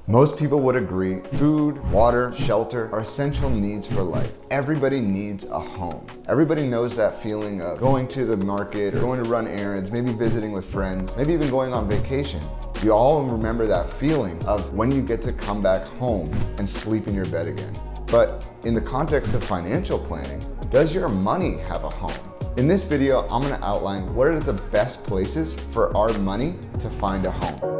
Most people would agree food, water, shelter are essential needs for life. Everybody needs a home. Everybody knows that feeling of going to the market or going to run errands, maybe visiting with friends, maybe even going on vacation. You all remember that feeling of when you get to come back home and sleep in your bed again. But in the context of financial planning, does your money have a home? In this video, I'm going to outline what are the best places for our money to find a home.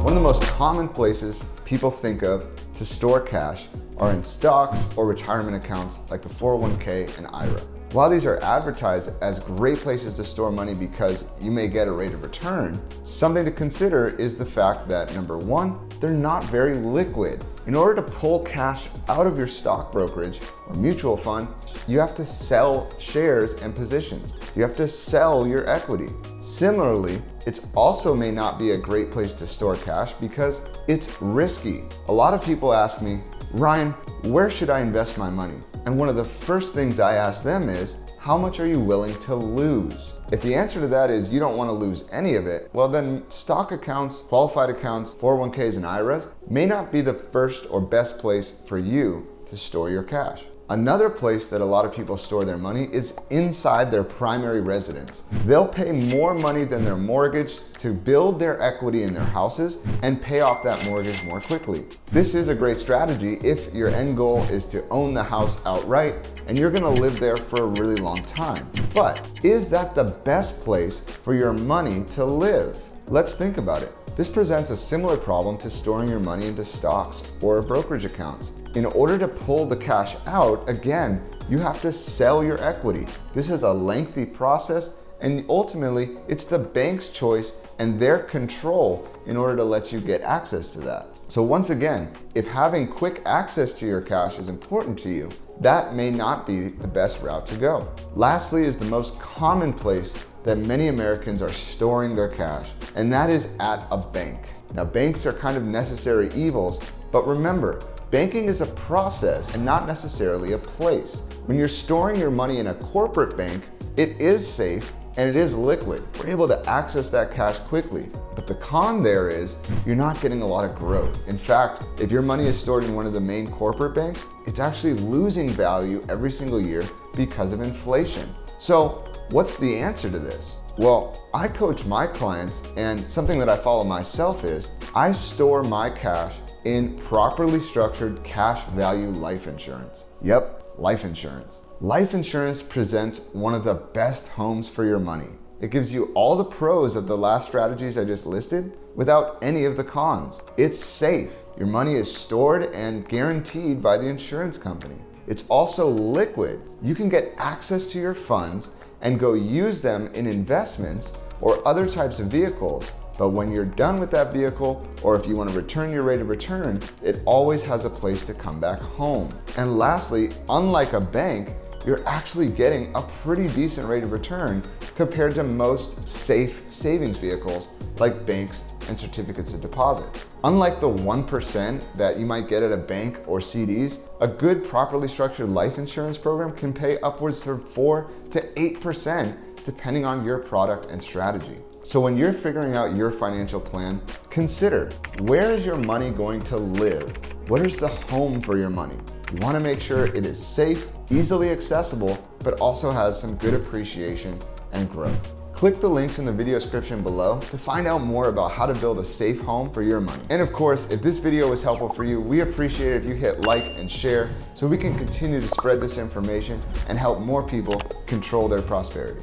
One of the most common places people think of to store cash are in stocks or retirement accounts like the 401k and IRA. While these are advertised as great places to store money because you may get a rate of return, something to consider is the fact that number one, they're not very liquid. In order to pull cash out of your stock brokerage or mutual fund, you have to sell shares and positions. You have to sell your equity. Similarly, it also may not be a great place to store cash because it's risky. A lot of people ask me, Ryan, where should I invest my money? And one of the first things I ask them is, how much are you willing to lose? If the answer to that is you don't want to lose any of it, well then stock accounts, qualified accounts, 401ks and IRAs may not be the first or best place for you to store your cash. Another place that a lot of people store their money is inside their primary residence. They'll pay more money than their mortgage to build their equity in their houses and pay off that mortgage more quickly. This is a great strategy if your end goal is to own the house outright and you're gonna live there for a really long time. But is that the best place for your money to live? Let's think about it. This presents a similar problem to storing your money into stocks or brokerage accounts. In order to pull the cash out, again, you have to sell your equity. This is a lengthy process, and ultimately, it's the bank's choice and their control in order to let you get access to that. So once again, if having quick access to your cash is important to you, that may not be the best route to go. Lastly is the most common place that many Americans are storing their cash, and that is at a bank. Now, banks are kind of necessary evils, but remember, banking is a process and not necessarily a place. When you're storing your money in a corporate bank, it is safe and it is liquid. We're able to access that cash quickly. But the con there is you're not getting a lot of growth. In fact, if your money is stored in one of the main corporate banks, it's actually losing value every single year because of inflation. So what's the answer to this? Well, I coach my clients, and something that I follow myself is I store my cash in properly structured cash value life insurance. Yep, life insurance. Life insurance presents one of the best homes for your money. It gives you all the pros of the last strategies I just listed without any of the cons. It's safe. Your money is stored and guaranteed by the insurance company. It's also liquid. You can get access to your funds and go use them in investments or other types of vehicles. But when you're done with that vehicle, or if you want to return your rate of return, it always has a place to come back home. And lastly, unlike a bank, you're actually getting a pretty decent rate of return compared to most safe savings vehicles like banks and certificates of deposit. Unlike the 1% that you might get at a bank or CDs, a good properly structured life insurance program can pay upwards of 4 to 8% depending on your product and strategy. So when you're figuring out your financial plan, consider, where is your money going to live? What is the home for your money? You want to make sure it is safe, easily accessible, but also has some good appreciation and growth. Click the links in the video description below to find out more about how to build a safe home for your money. And of course, if this video was helpful for you, we appreciate it if you hit like and share so we can continue to spread this information and help more people control their prosperity.